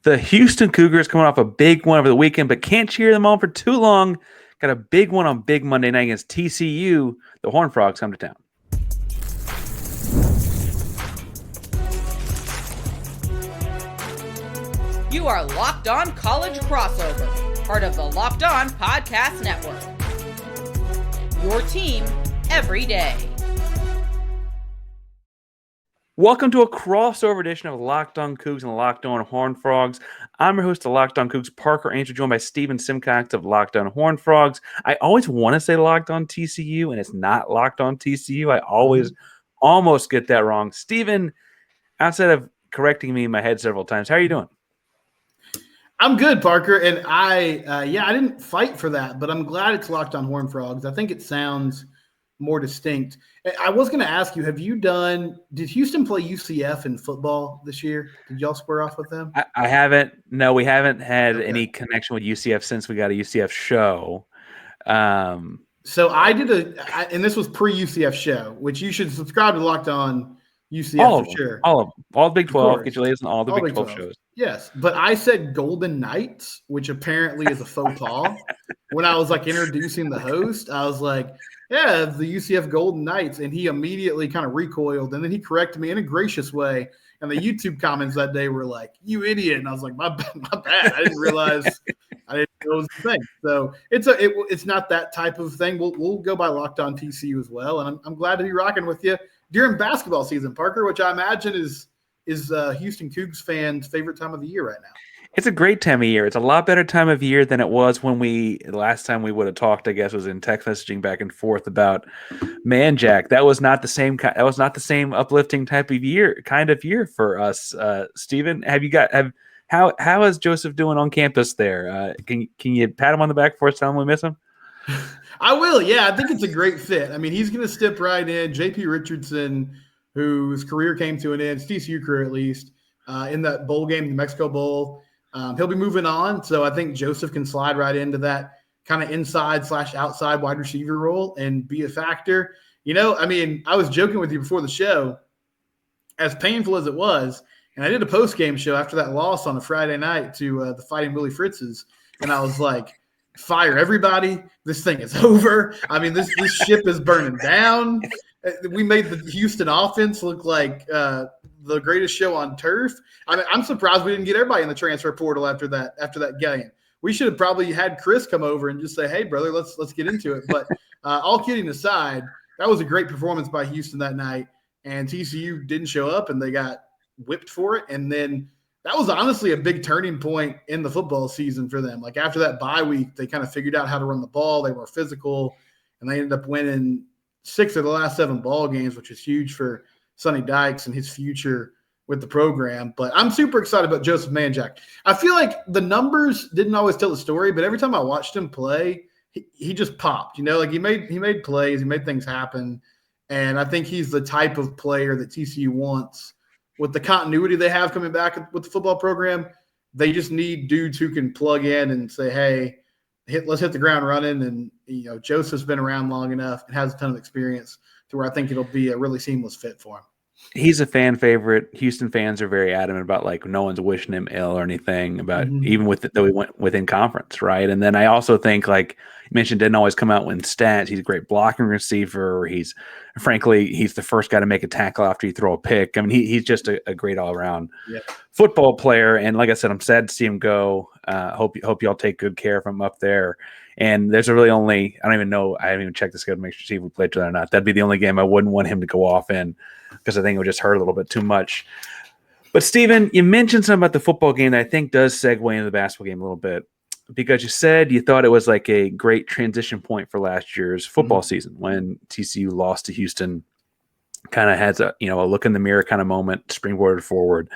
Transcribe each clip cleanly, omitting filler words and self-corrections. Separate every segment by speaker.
Speaker 1: The Houston Cougars coming off a big one over the weekend, but can't cheer them on for too long. Got a big one on big Monday night against TCU. The Horned Frogs come to town.
Speaker 2: You are Locked On College Crossover, part of the Locked On Podcast Network. Your team every day.
Speaker 1: Welcome to a crossover edition of Locked On Cougs and Locked On Horned Frogs. I'm your host of Locked On Cougs, Parker Angel, joined by Steven Simcox of Locked On Horned Frogs. I always want to say Locked On TCU, and it's not Locked On TCU. I always almost get that wrong. Steven, outside of correcting me in my head several times, how are you doing?
Speaker 3: I'm good, Parker, and I didn't fight for that, but I'm glad it's Locked On Horned Frogs. I think it sounds more distinct. I was going to ask you, did Houston play UCF in football this year? Did y'all square off with them?
Speaker 1: I haven't. No, we haven't had any connection with UCF since we got a UCF show.
Speaker 3: So I did and this was pre-UCF show, which you should subscribe to Locked On UCF for sure.
Speaker 1: All the Big 12. Get your latest on all the Big 12 shows.
Speaker 3: Yes, but I said Golden Knights, which apparently is a faux pas. When I was introducing the host, I was like, yeah, the UCF Golden Knights. And he immediately kind of recoiled. And then he corrected me in a gracious way. And the YouTube comments that day were like, you idiot. And I was like, my bad. I didn't realize I didn't know it was a thing. So it's not that type of thing. We'll go by Locked On TCU as well. And I'm glad to be rocking with you during basketball season, Parker, which I imagine is Houston Cougs fans' favorite time of the year right now.
Speaker 1: It's a great time of year. It's a lot better time of year than it was when last time we would have talked, I guess, was in text messaging back and forth about Manjack. That was not the same. That was not the same uplifting type of year for us. Steven, how is Joseph doing on campus there? Can you pat him on the back for us, tell him we miss him?
Speaker 3: I will. Yeah, I think it's a great fit. I mean, he's going to step right in. JP Richardson, whose career came to an end, TCU career at least, in that bowl game, the Mexico Bowl. He'll be moving on, so I think Joseph can slide right into that kind of inside/outside wide receiver role and be a factor. I was joking with you before the show, as painful as it was, and I did a post-game show after that loss on a Friday night to the Fighting Willie Fritzes, and I was like, fire everybody. This thing is over. I mean, this ship is burning down. We made the Houston offense look like the greatest show on turf. I mean, I'm surprised we didn't get everybody in the transfer portal after that game. We should have probably had Chris come over and just say, "Hey, brother, let's get into it." But all kidding aside, that was a great performance by Houston that night. And TCU didn't show up, and they got whipped for it. And then that was honestly a big turning point in the football season for them. Like after that bye week, they kind of figured out how to run the ball. They were physical, and they ended up winning 6 of the last 7 ball games, which is huge for Sonny Dykes and his future with the program. But I'm super excited about Joseph Manjack. I feel like the numbers didn't always tell the story, but every time I watched him play, he just popped. He made plays, he made things happen, and I think he's the type of player that TCU wants. With the continuity they have coming back with the football program, they just need dudes who can plug in and say, "Hey, let's hit the ground running." And Joseph's been around long enough and has a ton of experience to where I think it'll be a really seamless fit for him.
Speaker 1: He's a fan favorite. Houston fans are very adamant about no one's wishing him ill or anything about even though he went within conference, right? And then I also think you mentioned didn't always come out with stats. He's a great blocking receiver. He's the first guy to make a tackle after you throw a pick. I mean, he's just a great all around football player. And like I said, I'm sad to see him go. Hope y'all take good care of him up there. And there's I don't even know. I haven't even checked the schedule to make sure see if we play each other or not. That'd be the only game I wouldn't want him to go off in because I think it would just hurt a little bit too much. But Steven, you mentioned something about the football game that I think does segue into the basketball game a little bit because you said you thought it was like a great transition point for last year's football season when TCU lost to Houston. Kind of has a look in the mirror kind of moment, springboarded forward.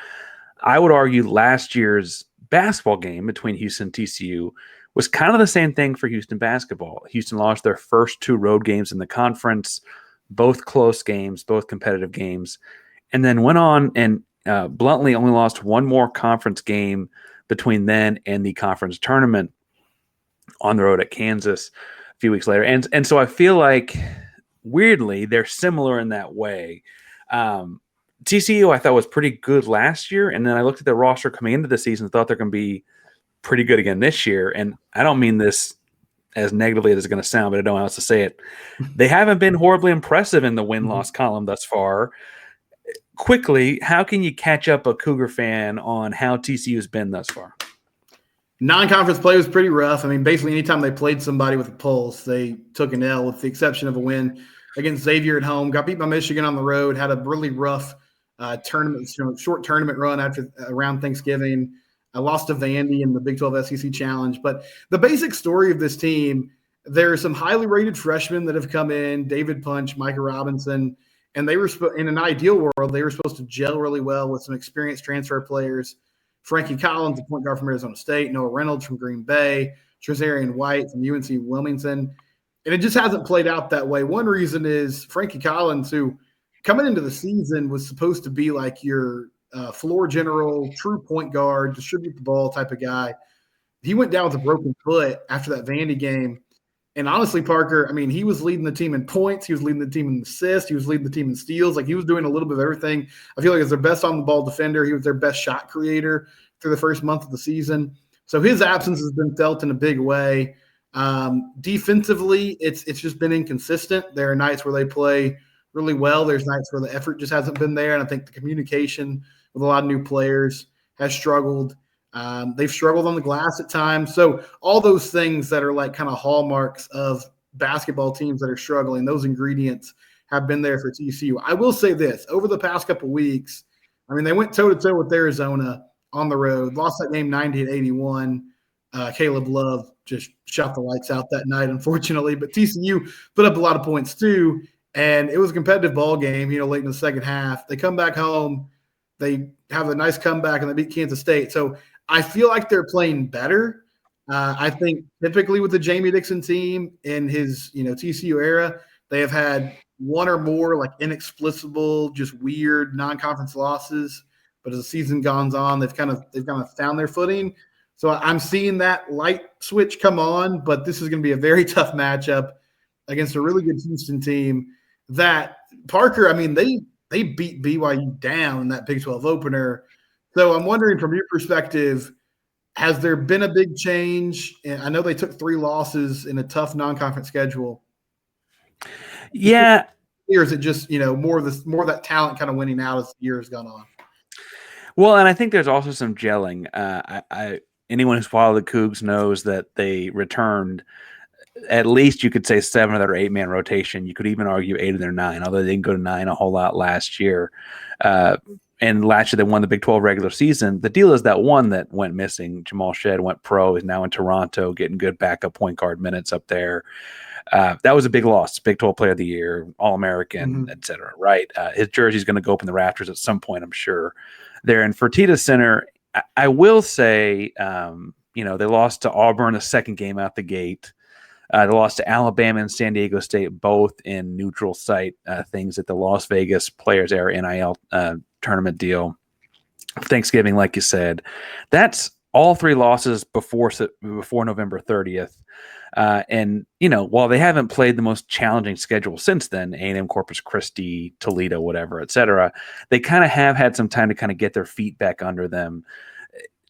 Speaker 1: I would argue last year's basketball game between Houston and TCU was kind of the same thing for Houston basketball. Houston lost their first 2 road games in the conference, both close games, both competitive games, and then went on and bluntly only lost one more conference game between then and the conference tournament on the road at Kansas a few weeks later. And so I feel like, weirdly, they're similar in that way. TCU I thought was pretty good last year, and then I looked at the roster coming into the season and thought they're going to be pretty good again this year. And I don't mean this as negatively as it's going to sound, but I don't know how else to say it. They haven't been horribly impressive in the win-loss column thus far. Quickly, how can you catch up a Cougar fan on how TCU's been thus far?
Speaker 3: Non-conference play was pretty rough. I mean, basically anytime they played somebody with a pulse, they took an L, with the exception of a win against Xavier at home. Got beat by Michigan on the road, had a really rough tournament, short tournament run around Thanksgiving. I lost to Vandy in the Big 12 SEC Challenge. But the basic story of this team, there are some highly rated freshmen that have come in, David Punch, Micah Robinson, and they were in an ideal world, they were supposed to gel really well with some experienced transfer players. Frankie Collins, the point guard from Arizona State, Noah Reynolds from Green Bay, Trezarian White from UNC Wilmington. And it just hasn't played out that way. One reason is Frankie Collins, who coming into the season was supposed to be like your floor general, true point guard, distribute the ball type of guy. He went down with a broken foot after that Vandy game. And honestly, Parker, I mean, he was leading the team in points. He was leading the team in assists. He was leading the team in steals. Like, he was doing a little bit of everything. I feel like he's their best on-the-ball defender. He was their best shot creator through the first month of the season. So his absence has been felt in a big way. Defensively, it's just been inconsistent. There are nights where they play really well. There's nights where the effort just hasn't been there. And I think the communication with a lot of new players has struggled. They've struggled on the glass at times. So all those things that are like kind of hallmarks of basketball teams that are struggling, those ingredients have been there for TCU. I will say this, over the past couple of weeks, I mean, they went toe-to-toe with Arizona on the road, lost that game 90-81. Caleb Love just shot the lights out that night, unfortunately. But TCU put up a lot of points too, and it was a competitive ball game, late in the second half. They come back home. They have a nice comeback, and they beat Kansas State. So I feel like they're playing better. I think typically with the Jamie Dixon team in his, TCU era, they have had one or more like inexplicable, just weird non-conference losses. But as the season goes on, they've kind of found their footing. So I'm seeing that light switch come on, but this is going to be a very tough matchup against a really good Houston team that, Parker, I mean, they beat BYU down in that Big 12 opener. So I'm wondering, from your perspective, has there been a big change? And I know they took 3 losses in a tough non-conference schedule.
Speaker 1: Yeah.
Speaker 3: Or is it just, more of that talent kind of winning out as the year has gone on?
Speaker 1: Well, and I think there's also some gelling. Anyone who's followed the Cougs knows that they returned at least, you could say, 7 of their 8-man rotation. You could even argue 8 of their 9, although they didn't go to 9 a whole lot last year. And last year they won the Big 12 regular season. The deal is that one that went missing, Jamal Shedd, went pro, is now in Toronto, getting good backup point guard minutes up there. That was a big loss. Big 12 Player of the Year, All-American, et cetera, right? His jersey's going to go up in the rafters at some point, I'm sure. There. And Fertitta Center, I will say, they lost to Auburn the second game out the gate. They lost to Alabama and San Diego State, both in neutral site things at the Las Vegas Players Era NIL tournament deal. Thanksgiving, like you said, that's all 3 losses before November 30th. And while they haven't played the most challenging schedule since then, A&M, Corpus Christi, Toledo, whatever, et cetera, they kind of have had some time to kind of get their feet back under them.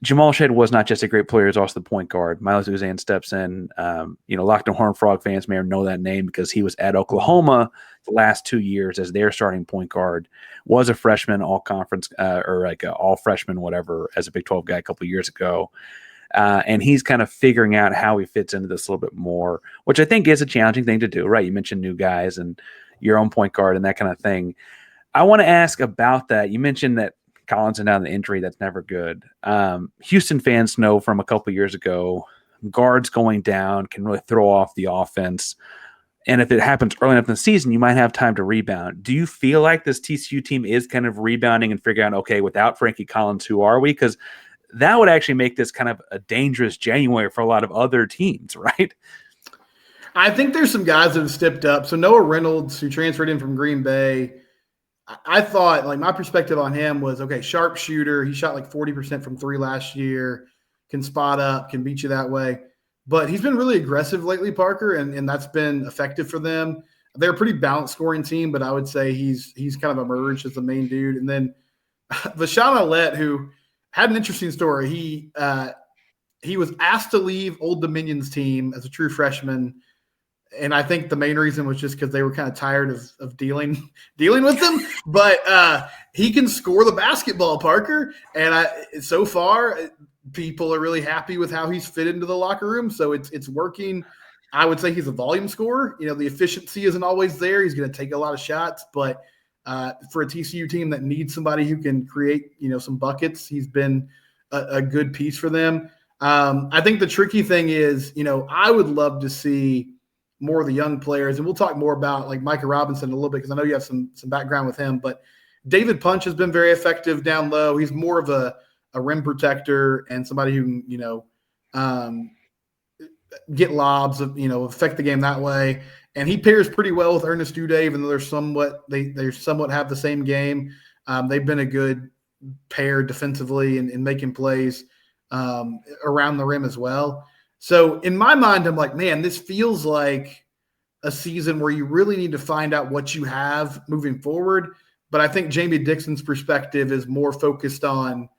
Speaker 1: Jamal Shedd was not just a great player; he was also the point guard. Miles Uzan steps in. Lockton Horned Frog fans may know that name because he was at Oklahoma the last 2 years as their starting point guard. Was a freshman, all conference or like a all freshman, whatever, as a Big 12 guy a couple of years ago. And he's kind of figuring out how he fits into this a little bit more, which I think is a challenging thing to do, right? You mentioned new guys and your own point guard and that kind of thing. I want to ask about that. You mentioned that Collins and down the injury, that's never good. Houston fans know from a couple years ago, guards going down can really throw off the offense. And if it happens early enough in the season, you might have time to rebound. Do you feel like this TCU team is kind of rebounding and figuring out, okay, without Frankie Collins, who are we? Because that would actually make this kind of a dangerous January for a lot of other teams, right?
Speaker 3: I think there's some guys that have stepped up. So Noah Reynolds, who transferred in from Green Bay, I thought, like, my perspective on him was, okay, sharp shooter. He shot like 40% from 3 last year, can spot up, can beat you that way. But he's been really aggressive lately, Parker, and that's been effective for them. they're a pretty balanced scoring team, but I would say he's kind of emerged as the main dude. And then Vashawn Ouellette, who had an interesting story. He was asked to leave Old Dominion's team as a true freshman, and I think the main reason was just because they were kind of tired of dealing with him. But he can score the basketball, Parker, and so far people are really happy with how he's fit into the locker room. So it's working. I would say he's a volume scorer. The efficiency isn't always there. He's going to take a lot of shots, but for a TCU team that needs somebody who can create, some buckets, he's been a good piece for them. I think the tricky thing is, I would love to see more of the young players, and we'll talk more about like Micah Robinson a little bit because I know you have some background with him. But David Punch has been very effective down low. He's more of a rim protector and somebody who can, get lobs, affect the game that way. And he pairs pretty well with Ernest Uday, even though they somewhat have the same game. They've been a good pair defensively and making plays around the rim as well. So in my mind, I'm like, man, this feels like a season where you really need to find out what you have moving forward. But I think Jamie Dixon's perspective is more focused on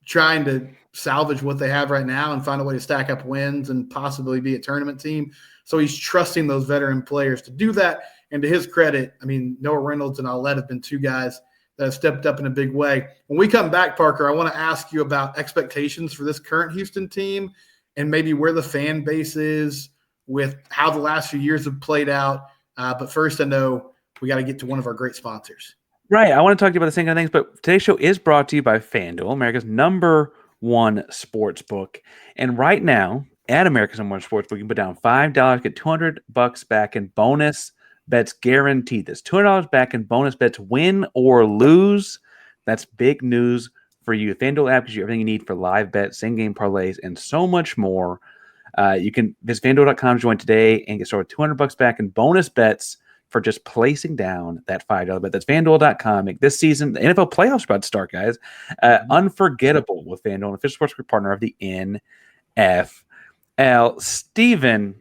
Speaker 3: trying to salvage what they have right now and find a way to stack up wins and possibly be a tournament team. So he's trusting those veteran players to do that. And to his credit, Noah Reynolds and Ouellette have been two guys that have stepped up in a big way. When we come back, Parker, I want to ask you about expectations for this current Houston team and maybe where the fan base is with how the last few years have played out. But first, I know we got to get to one of our great sponsors.
Speaker 1: Right. I want to talk to you about the same kind of things, but today's show is brought to you by FanDuel, America's #1 sportsbook. And right now, at America's #1 sportsbook, you can put down $5, get $200 back in bonus bets guaranteed. That's $200 back in bonus bets, win or lose. That's big news for you. FanDuel app gives you everything you need for live bets, same-game parlays, and so much more. You can visit FanDuel.com to join today and get started with $200 back in bonus bets for just placing down that $5 bet. That's FanDuel.com. Make this season, the NFL playoffs are about to start, guys. Unforgettable with FanDuel, an official sportsbook partner of the NFL. Steven,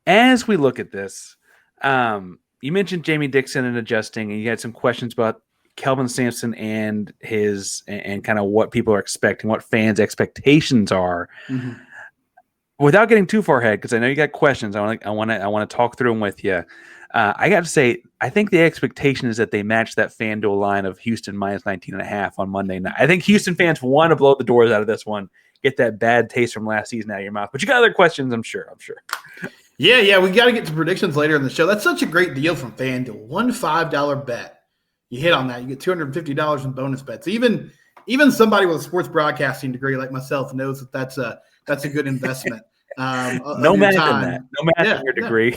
Speaker 1: as we look at this, you mentioned Jamie Dixon and adjusting, and you had some questions about Kelvin Sampson and kind of what people are expecting, what fans' expectations are. Mm-hmm. Without getting too far ahead, because I know you got questions, I want to talk through them with you. I got to say, I think the expectation is that they match that FanDuel line of Houston minus 19.5 on Monday night. I think Houston fans want to blow the doors out of this one, get that bad taste from last season out of your mouth. But you got other questions, I'm sure.
Speaker 3: Yeah, we got to get to predictions later in the show. That's such a great deal from FanDuel. One $5 bet. You hit on that, you get $250 in bonus bets. Even somebody with a sports broadcasting degree like myself knows that that's a good investment.
Speaker 1: No math in that. No math in your degree.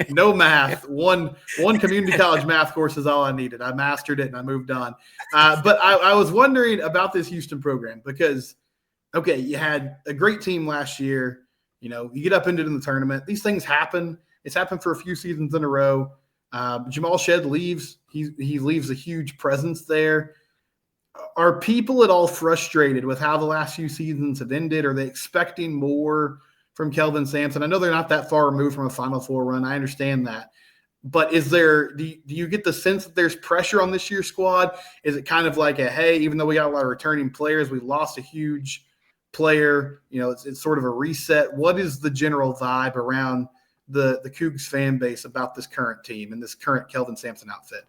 Speaker 3: No math. One community college math course is all I needed. I mastered it and I moved on. But I was wondering about this Houston program because, okay, you had a great team last year. You get up into the tournament. These things happen. It's happened for a few seasons in a row. Jamal Shead leaves. He leaves a huge presence there. Are people at all frustrated with how the last few seasons have ended? Are they expecting more from Kelvin Sampson? I know they're not that far removed from a Final Four run. I understand that. But do you get the sense that there's pressure on this year's squad? Is it kind of like hey, even though we got a lot of returning players, we lost a huge player. It's sort of a reset. What is the general vibe around the Cougs fan base about this current team and this current Kelvin Sampson outfit?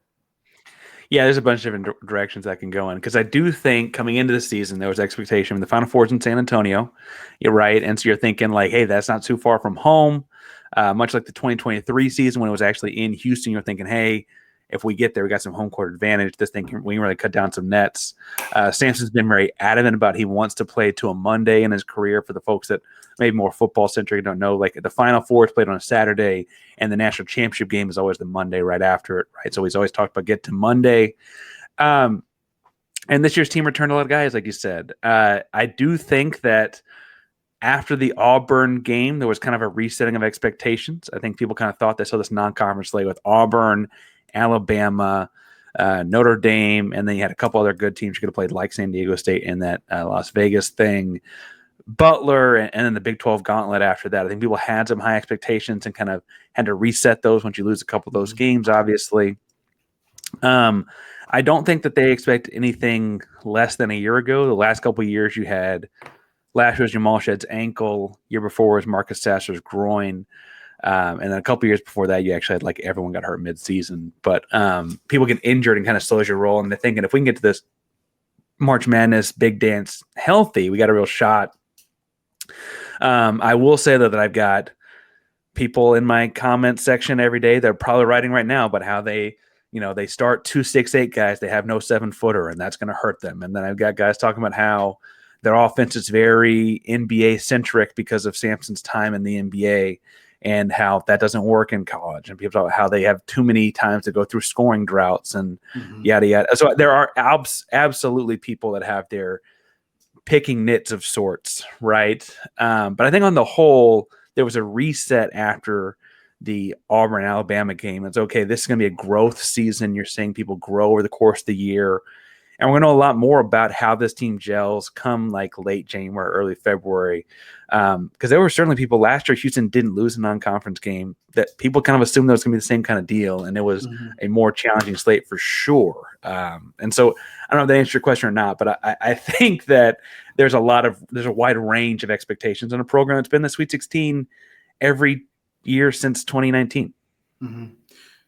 Speaker 1: Yeah, there's a bunch of different directions that can go in because I do think coming into the season there was expectation. The Final Four's in San Antonio, you're right, and so you're thinking like, hey, that's not too far from home. Much like the 2023 season when it was actually in Houston, you're thinking, hey, if we get there, we got some home court advantage. This thing we can really cut down some nets. Sampson's been very adamant about he wants to play to a Monday in his career. For the folks that maybe more football centric don't know, like the Final Four is played on a Saturday, and the national championship game is always the Monday right after it, right? So he's always talked about get to Monday. And this year's team returned a lot of guys, like you said. I do think that after the Auburn game, there was kind of a resetting of expectations. I think people kind of thought they saw this non-conference slate with Auburn, Alabama, Notre Dame, and then you had a couple other good teams you could have played like San Diego State in that Las Vegas thing. Butler and then the Big 12 gauntlet after that. I think people had some high expectations and kind of had to reset those once you lose a couple of those games, obviously. I don't think that they expect anything less than a year ago. The last couple of years you had last year was Jamal Shedd's ankle. Year before was Marcus Sasser's groin. And then a couple of years before that, you actually had like everyone got hurt mid-season. But people get injured and kind of slows your roll. And they're thinking if we can get to this March Madness big dance healthy, we got a real shot. I will say though that I've got people in my comment section every day. They're probably writing right now about how they start 2 6'8" guys. They have no 7-footer, and that's going to hurt them. And then I've got guys talking about how their offense is very NBA centric because of Sampson's time in the NBA and how that doesn't work in college. And people talk about how they have too many times to go through scoring droughts and yada, yada. So there are absolutely people that have their picking nits of sorts, right? But I think on the whole, there was a reset after the Auburn-Alabama game. It's okay, this is going to be a growth season. You're seeing people grow over the course of the year. And we're going to know a lot more about how this team gels come like late January, early February. Because there were certainly people last year, Houston didn't lose a non-conference game, that people kind of assumed that was going to be the same kind of deal. And it was a more challenging slate for sure. And so I don't know if that answers your question or not, but I think that there's a wide range of expectations on a program that's been the Sweet 16 every year since 2019.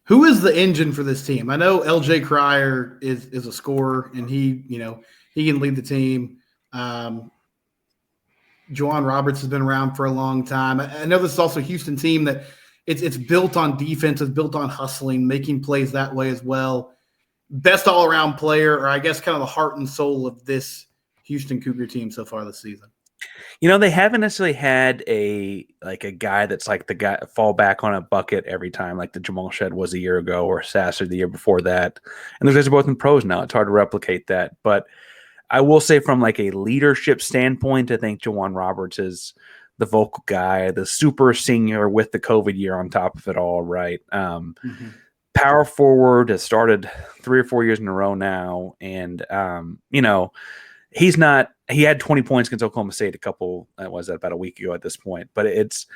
Speaker 3: Who is the engine for this team? I know LJ Cryer is a scorer, and he can lead the team. Juwan Roberts has been around for a long time. I know this is also a Houston team that it's built on defense, it's built on hustling, making plays that way as well. Best all-around player, or I guess kind of the heart and soul of this Houston Cougar team so far this season.
Speaker 1: They haven't necessarily had a guy that's like the guy fall back on a bucket every time, like the Jamal Shedd was a year ago or Sasser the year before that. And those guys are both in pros now. It's hard to replicate that. But I will say from like a leadership standpoint, I think Juwan Roberts is the vocal guy, the super senior with the COVID year on top of it all, right? Power forward has started 3 or 4 years in a row now. And, he had 20 points against Oklahoma State about a week ago at this point, but it's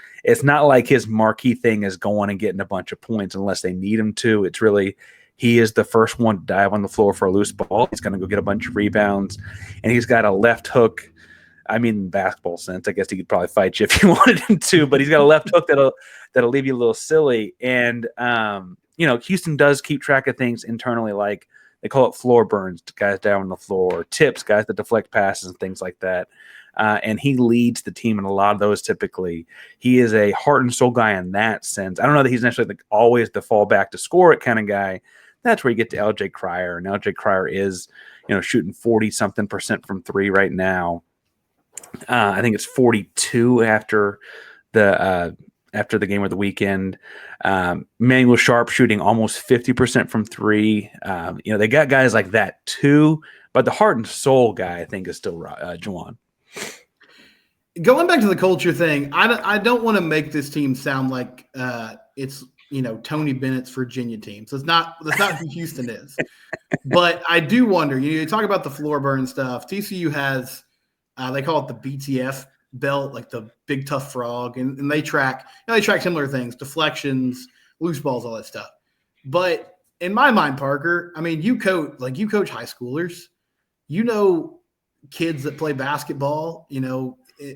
Speaker 1: not like his marquee thing is going and getting a bunch of points unless they need him to. It's really, he is the first one to dive on the floor for a loose ball. He's going to go get a bunch of rebounds, and he's got a left hook. I mean, in basketball sense, I guess he could probably fight you if you wanted him to, but he's got a left hook that'll leave you a little silly. And, Houston does keep track of things internally, like, they call it floor burns, guys down on the floor, tips, guys that deflect passes and things like that. And he leads the team in a lot of those typically. He is a heart and soul guy in that sense. I don't know that he's necessarily always the fall back to score it kind of guy. That's where you get to LJ Cryer. And LJ Cryer is, shooting 40-something% from three right now. I think it's 42 after the game of the weekend. Manuel Sharp shooting almost 50% from three. They got guys like that too, but the heart and soul guy, I think, is still Juwan.
Speaker 3: Going back to the culture thing, I don't want to make this team sound like it's Tony Bennett's Virginia team. So that's not who Houston is. But I do wonder. You talk about the floor burn stuff. TCU has they call it the BTF belt, like the big tough frog, and they track similar things, deflections, loose balls, all that stuff. But in my mind, Parker, I mean, you coach high schoolers, kids that play basketball,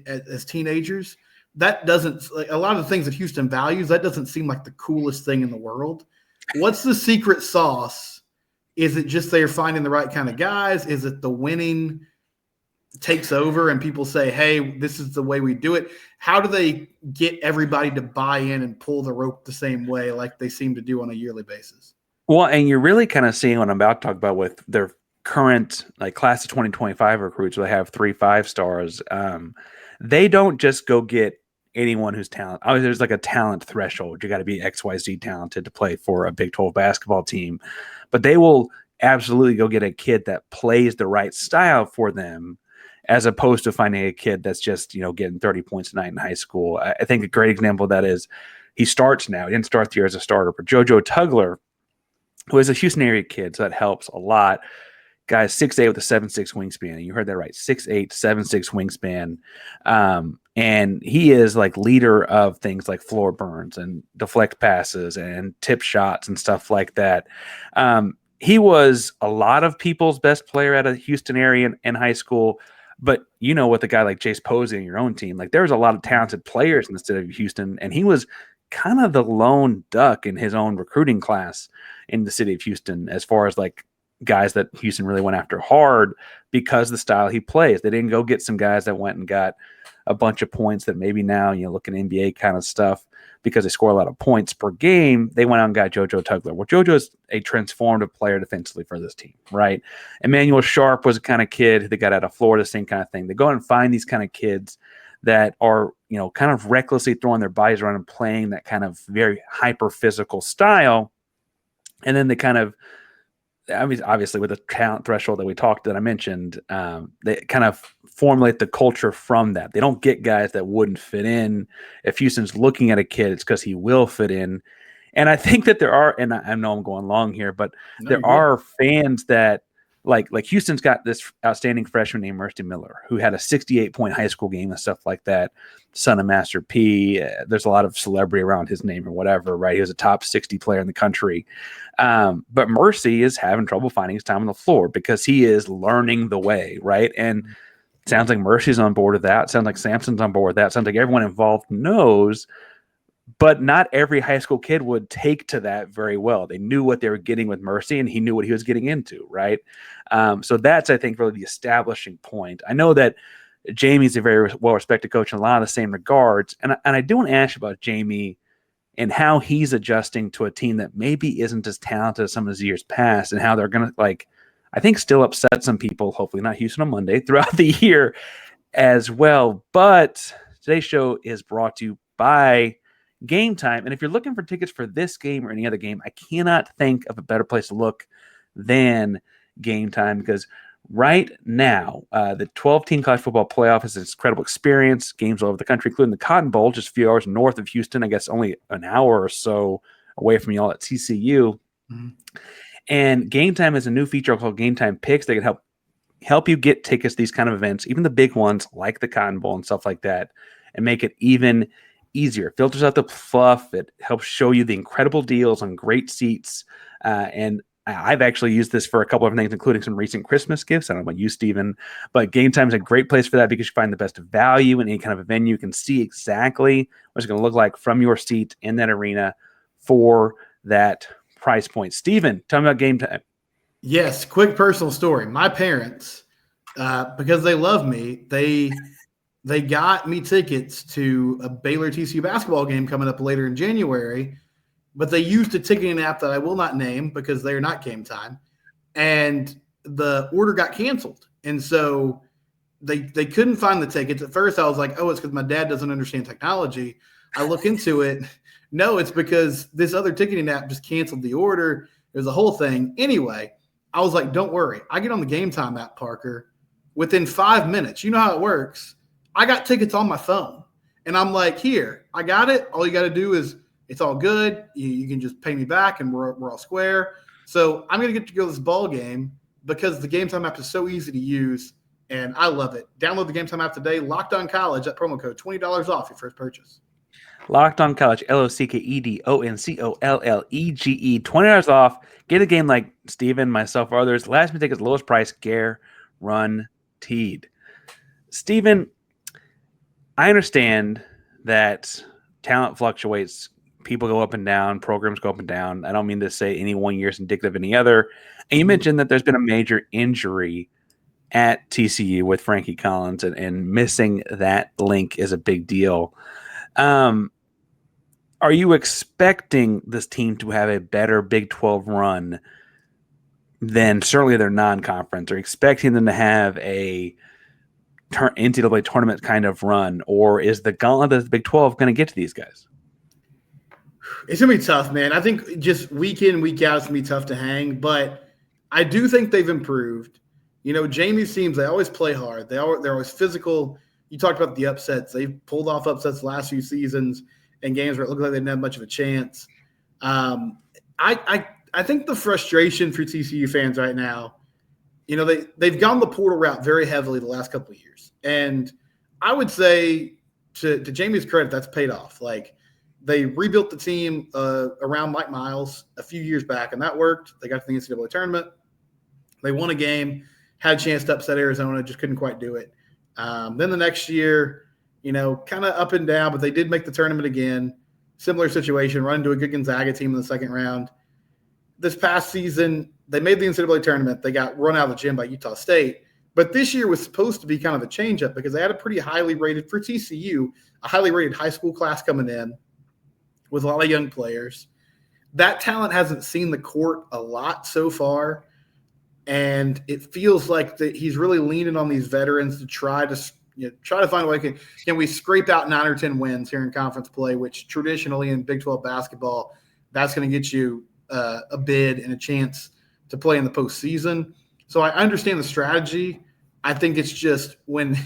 Speaker 3: as teenagers. That doesn't, like, a lot of the things that Houston values, that doesn't seem like the coolest thing in the world. What's the secret sauce? Is it just they're finding the right kind of guys? Is it the winning takes over and people say, hey, this is the way we do it? How do they get everybody to buy in and pull the rope the same way like they seem to do on a yearly basis?
Speaker 1: Well, and you're really kind of seeing what I'm about to talk about with their current class of 2025 recruits. Where they have 3 5-stars. They don't just go get anyone who's talented. Obviously, there's like a talent threshold. You got to be XYZ talented to play for a Big 12 basketball team, but they will absolutely go get a kid that plays the right style for them, as opposed to finding a kid that's just, getting 30 points a night in high school. I think a great example of that is he starts now. He didn't start the year as a starter, but JoJo Tugler, who is a Houston area kid, so that helps a lot. Guy's 6'8" with a 7'6" wingspan. And you heard that right, 6'8", 7'6" wingspan. And he is like leader of things like floor burns and deflect passes and tip shots and stuff like that. He was a lot of people's best player out of the Houston area in high school. But with a guy like Jace Posey on your own team, like there's a lot of talented players in the city of Houston, and he was kind of the lone duck in his own recruiting class in the city of Houston as far as like guys that Houston really went after hard because of the style he plays. They didn't go get some guys that went and got a bunch of points that maybe now, look at NBA kind of stuff because they score a lot of points per game. They went out and got JoJo Tugler. Well, JoJo's a transformative player defensively for this team, right? Emmanuel Sharp was a kind of kid that got out of Florida, same kind of thing. They go out and find these kind of kids that are, kind of recklessly throwing their bodies around and playing that kind of very hyper physical style. And then they kind of, obviously with the talent threshold that I mentioned, they kind of formulate the culture from that. They don't get guys that wouldn't fit in. If Houston's looking at a kid, it's because he will fit in. And I think that there are, and I know I'm going long here, but there are fans that like Houston's got this outstanding freshman named Mercy Miller, who had a 68-point high school game and stuff like that. Son of Master P. There's a lot of celebrity around his name or whatever, right? He was a top 60 player in the country. But Mercy is having trouble finding his time on the floor because he is learning the way, right? And it sounds like Mercy's on board with that. It sounds like Samson's on board with that. It sounds like everyone involved knows, but not every high school kid would take to that very well. They knew what they were getting with Mercy, and he knew what he was getting into, right? So that's, I think, really the establishing point. I know that Jamie's a very well-respected coach in a lot of the same regards, and I do want to ask about Jamie and how he's adjusting to a team that maybe isn't as talented as some of his years past, and how they're going to, I think, still upset some people, hopefully not Houston on Monday, throughout the year as well. But today's show is brought to you by Gametime. And if you're looking for tickets for this game or any other game, I cannot think of a better place to look than Gametime, because right now, the 12-team college football playoff is an incredible experience. Games all over the country, including the Cotton Bowl, just a few hours north of Houston, I guess only an hour or so away from y'all at TCU. Mm-hmm. And Gametime is a new feature called Gametime Picks. They can help you get tickets to these kind of events, even the big ones like the Cotton Bowl and stuff like that, and make it even easier. It filters out the fluff. It helps show you the incredible deals on great seats. And I've actually used this for a couple of things, including some recent Christmas gifts. I don't know about you, Steven, but Gametime is a great place for that because you find the best value in any kind of a venue. You can see exactly what it's going to look like from your seat in that arena for that price point. Steven, tell me about Gametime.
Speaker 3: Yes, quick personal story. My parents, because they love me, they got me tickets to a Baylor TCU basketball game coming up later in January, but they used a ticketing app that I will not name because they are not Gametime, and the order got canceled. And so they couldn't find the tickets. At first, I was like, oh, it's because my dad doesn't understand technology. I look into it. No, it's because this other ticketing app just canceled the order. It was a whole thing. Anyway, I was like, don't worry. I get on the Gametime app, Parker. Within 5 minutes, you know how it works. I got tickets on my phone, and I'm like, here, I got it. All you got to do is it's all good. You can just pay me back, and we're all square. So I'm going to get to go to this ball game because the Gametime app is so easy to use, and I love it. Download the Gametime app today. Locked On College, that promo code, $20 off your first purchase.
Speaker 1: Locked On College, LOCKEDONCOLLEGE, $20 off. Get a game like Steven, myself, or others. Last minute tickets, lowest price, guaranteed. Steven, I understand that talent fluctuates. People go up and down. Programs go up and down. I don't mean to say any one year is indicative of any other. And you mentioned that there's been a major injury at TCU with Frankie Collins, and missing that link is a big deal. Are you expecting this team to have a better Big 12 run than certainly their non-conference? Are you expecting them to have a NCAA tournament kind of run, or is the gauntlet of the Big 12 going to get to these guys?
Speaker 3: It's going to be tough, man. I think just week in, week out, it's going to be tough to hang, but I do think they've improved. Jamie's teams, they always play hard. They're always physical. You talked about the upsets. They've pulled off upsets the last few seasons in games where it looked like they didn't have much of a chance. I think the frustration for TCU fans right now they've gone the portal route very heavily the last couple of years. And I would say to Jamie's credit, that's paid off. Like, they rebuilt the team around Mike Miles a few years back, and that worked. They got to the NCAA tournament. They won a game, had a chance to upset Arizona, just couldn't quite do it. Then the next year, kind of up and down, but they did make the tournament again. Similar situation, run into a good Gonzaga team in the second round. This past season, they made the NCAA tournament. They got run out of the gym by Utah State. But this year was supposed to be kind of a change-up because they had a pretty highly rated, for TCU, a highly rated high school class coming in with a lot of young players. That talent hasn't seen the court a lot so far, and it feels like that he's really leaning on these veterans to try to find a way. Can we scrape out 9 or 10 wins here in conference play, which traditionally in Big 12 basketball, that's going to get you a bid and a chance to play in the postseason. So I understand the strategy. I think it's just when,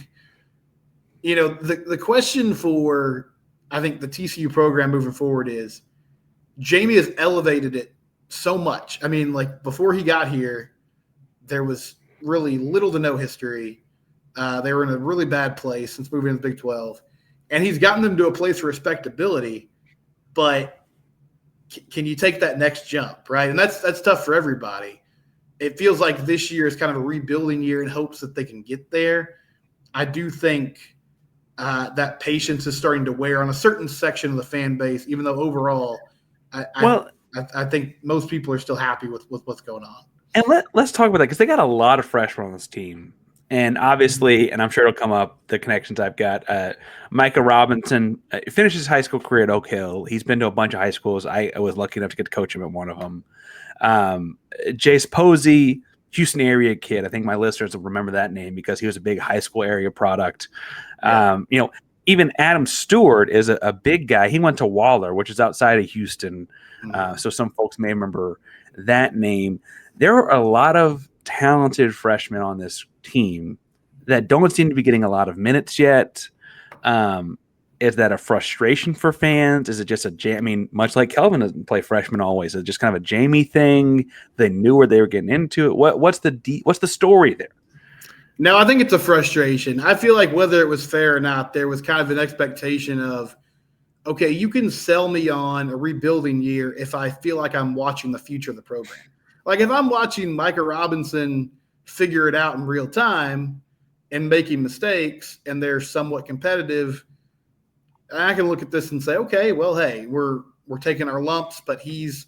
Speaker 3: the question for, I think, the TCU program moving forward is Jamie has elevated it so much. I mean, like, before he got here, there was really little to no history. They were in a really bad place since moving to the Big 12. And he's gotten them to a place of respectability, but can you take that next jump, right? And that's tough for everybody. It feels like this year is kind of a rebuilding year in hopes that they can get there. I do think that patience is starting to wear on a certain section of the fan base, even though overall, I think most people are still happy with what's going on.
Speaker 1: And let's talk about that, because they got a lot of freshmen on this team. And obviously, and I'm sure it'll come up, the connections I've got, Micah Robinson finished his high school career at Oak Hill. He's been to a bunch of high schools. I was lucky enough to get to coach him at one of them. Jace Posey, Houston area kid. I think my listeners will remember that name because he was a big high school area product. Yeah. Even Adam Stewart is a big guy. He went to Waller, which is outside of Houston. So some folks may remember that name. There are a lot of talented freshmen on this team that don't seem to be getting a lot of minutes yet. Is that a frustration for fans? Is it just much like Kelvin doesn't play freshman always, is it just kind of a Jamie thing? They knew where they were getting into it. What's the story there?
Speaker 3: No, I think it's a frustration. I feel like whether it was fair or not, there was kind of an expectation of, okay, you can sell me on a rebuilding year if I feel like I'm watching the future of the program. Like, if I'm watching Micah Robinson figure it out in real time and making mistakes and they're somewhat competitive, I can look at this and say, okay, well, hey, we're taking our lumps, but he's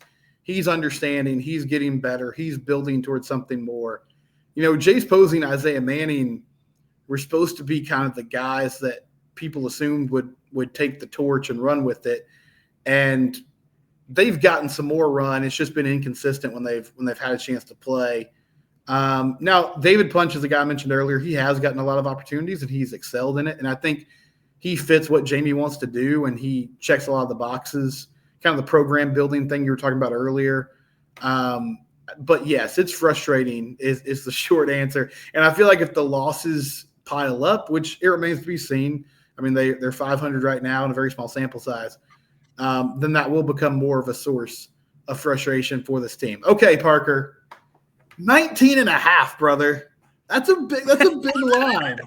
Speaker 3: understanding, he's getting better, he's building towards something more. Jace Posey and Isaiah Manning were supposed to be kind of the guys that people assumed would take the torch and run with it. And they've gotten some more run. It's just been inconsistent when they've had a chance to play. Now, David Punch is the guy I mentioned earlier. He has gotten a lot of opportunities and he's excelled in it. And I think he fits what Jamie wants to do, and he checks a lot of the boxes, kind of the program building thing you were talking about earlier. But yes, it's frustrating is the short answer. And I feel like if the losses pile up, which it remains to be seen, I mean, they're 500 right now in a very small sample size, then that will become more of a source of frustration for this team. Okay, Parker, 19.5, brother. That's a big line.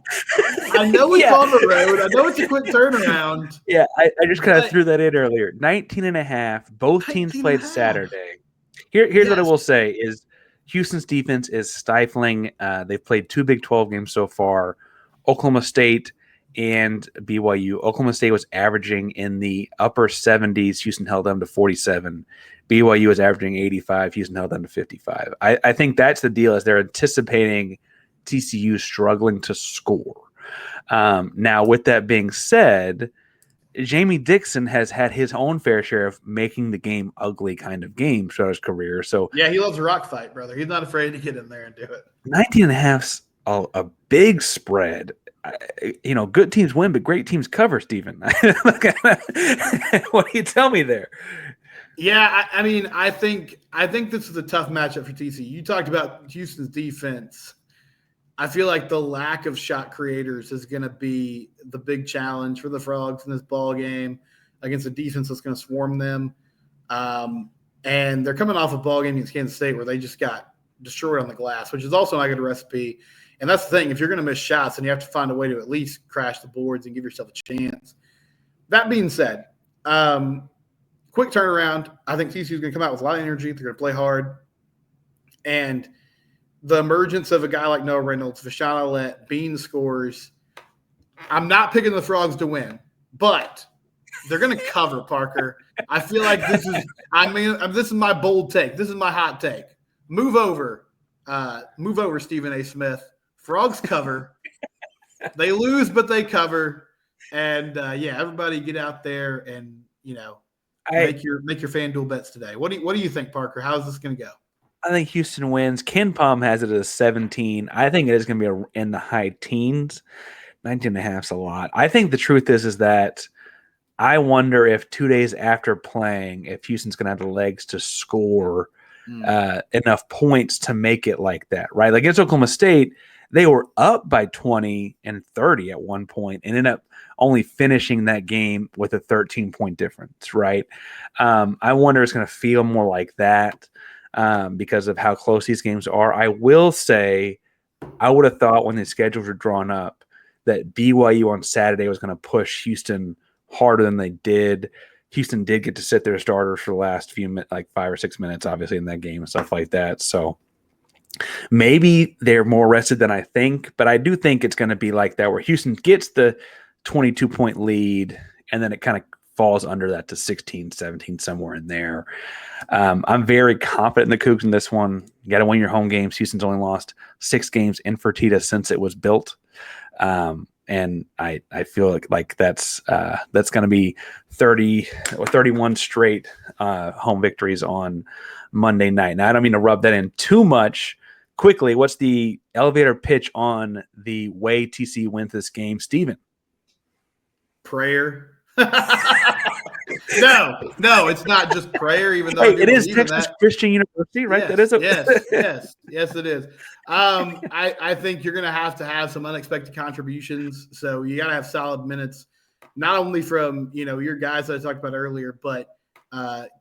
Speaker 3: I know it's on the road. I know it's a quick turnaround.
Speaker 1: Yeah, I just kind of threw that in earlier. 19.5. Both teams played Saturday. Here's what I will say is Houston's defense is stifling. They've played 2 Big 12 games so far. Oklahoma State and BYU. Oklahoma State was averaging in the upper 70s. Houston held them to 47. BYU was averaging 85. Houston held them to 55. I think that's the deal, is they're anticipating TCU struggling to score. Now, with that being said, Jamie Dixon has had his own fair share of making the game ugly kind of games throughout his career. So
Speaker 3: yeah, he loves a rock fight, brother. He's not afraid to get in there and do it.
Speaker 1: 19.5's a big spread. Good teams win, but great teams cover, Stephen. What do you tell me there?
Speaker 3: Yeah, I think this is a tough matchup for TCU. You talked about Houston's defense. I feel like the lack of shot creators is going to be the big challenge for the Frogs in this ball game against a defense that's going to swarm them. And they're coming off a ball game against Kansas State where they just got destroyed on the glass, which is also not a good recipe. And that's the thing. If you're going to miss shots, then you have to find a way to at least crash the boards and give yourself a chance. That being said, quick turnaround. I think TCU is going to come out with a lot of energy. They're going to play hard. And the emergence of a guy like Noah Reynolds, Vashawn Ouellette, Bean scores. I'm not picking the Frogs to win, but they're going to cover, Parker. I feel like this is my bold take. This is my hot take. Move over, Stephen A. Smith. Frogs cover. They lose, but they cover. And everybody get out there and make your FanDuel bets today. What do you think, Parker? How's this going to go?
Speaker 1: I think Houston wins. Ken Palm has it as 17. I think it is going to be in the high teens. 19.5 is a lot. I think the truth is that I wonder if 2 days after playing, if Houston's going to have the legs to score enough points to make it like that, right? Like against Oklahoma State, they were up by 20 and 30 at one point and ended up only finishing that game with a 13-point difference, right? I wonder if it's going to feel more like that because of how close these games are. I will say I would have thought when the schedules were drawn up that BYU on Saturday was going to push Houston harder than they did. Houston did get to sit their starters for the last few minutes, like 5 or 6 minutes, obviously, in that game and stuff like that. So maybe they're more rested than I think, but I do think it's going to be like that where Houston gets the 22-point lead and then it kind of falls under that to 16, 17, somewhere in there. I'm very confident in the Cougs in this one. You got to win your home games. Houston's only lost 6 games in Fertitta since it was built. And I feel like that's going to be 30 or 31 straight home victories on Monday night. Now, I don't mean to rub that in too much. Quickly, what's the elevator pitch on the way TCU wins this game, Steven?
Speaker 3: Prayer. No, it's not just prayer. Even though
Speaker 1: it is Texas Christian University, right?
Speaker 3: Yes,
Speaker 1: that is
Speaker 3: yes, it is. I think you're going to have some unexpected contributions. So you got to have solid minutes, not only from your guys that I talked about earlier, but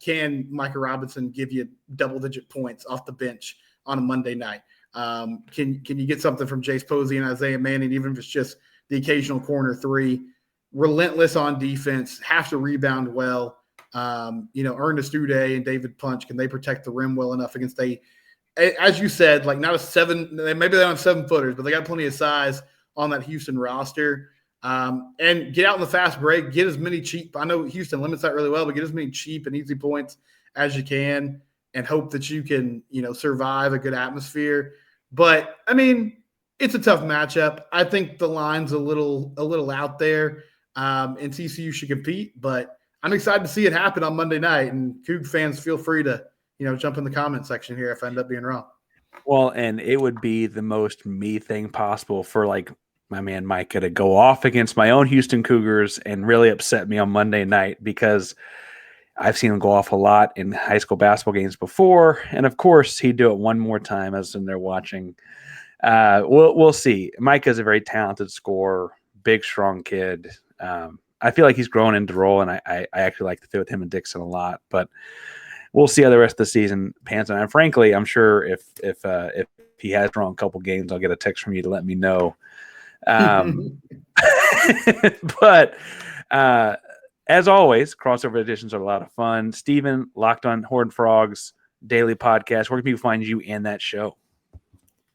Speaker 3: can Micah Robinson give you double-digit points off the bench on a Monday night? Can you get something from Jace Posey and Isaiah Manning, even if it's just the occasional corner three? Relentless on defense, have to rebound well. Ernest Uday and David Punch, can they protect the rim well enough against as you said, like not a 7, maybe they don't have 7-footers, but they got plenty of size on that Houston roster. And get out in the fast break, get as many cheap. I know Houston limits that really well, but get as many cheap and easy points as you can and hope that you can, survive a good atmosphere. But I mean, it's a tough matchup. I think the line's a little out there. And TCU should compete, but I'm excited to see it happen on Monday night. And Coug fans, feel free to, jump in the comment section here if I end up being wrong.
Speaker 1: Well, and it would be the most me thing possible for like my man Micah to go off against my own Houston Cougars and really upset me on Monday night because I've seen him go off a lot in high school basketball games before. And of course he'd do it one more time as in they're watching. We'll see. Micah's a very talented scorer, big, strong kid. I feel like he's grown into the role, and I actually like to fit with him and Dixon a lot. But we'll see how the rest of the season pans out. And frankly, I'm sure if he has drawn a couple games, I'll get a text from you to let me know. But as always, crossover editions are a lot of fun. Steven, Locked on Horned Frogs daily podcast. Where can people find you and that show?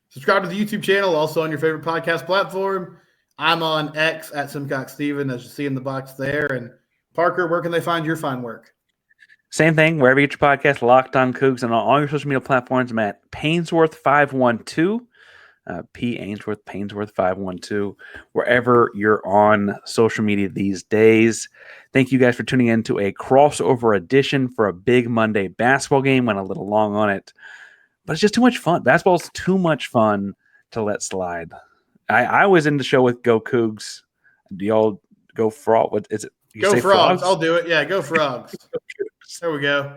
Speaker 3: Subscribe to the YouTube channel, also on your favorite podcast platform. I'm on X at SimcockSteven, as you see in the box there. And Parker, where can they find your fine work?
Speaker 1: Same thing, wherever you get your podcast, Locked on Cougs, and on all your social media platforms. I'm at Painsworth512, P. Ainsworth, Painsworth512, wherever you're on social media these days. Thank you guys for tuning in to a crossover edition for a big Monday basketball game. Went a little long on it, but it's just too much fun. Basketball's too much fun to let slide. I was in the show with Go Cougs. Do y'all go Frog? What is it?
Speaker 3: Go Frogs. I'll do it. Yeah, go Frogs. There we go.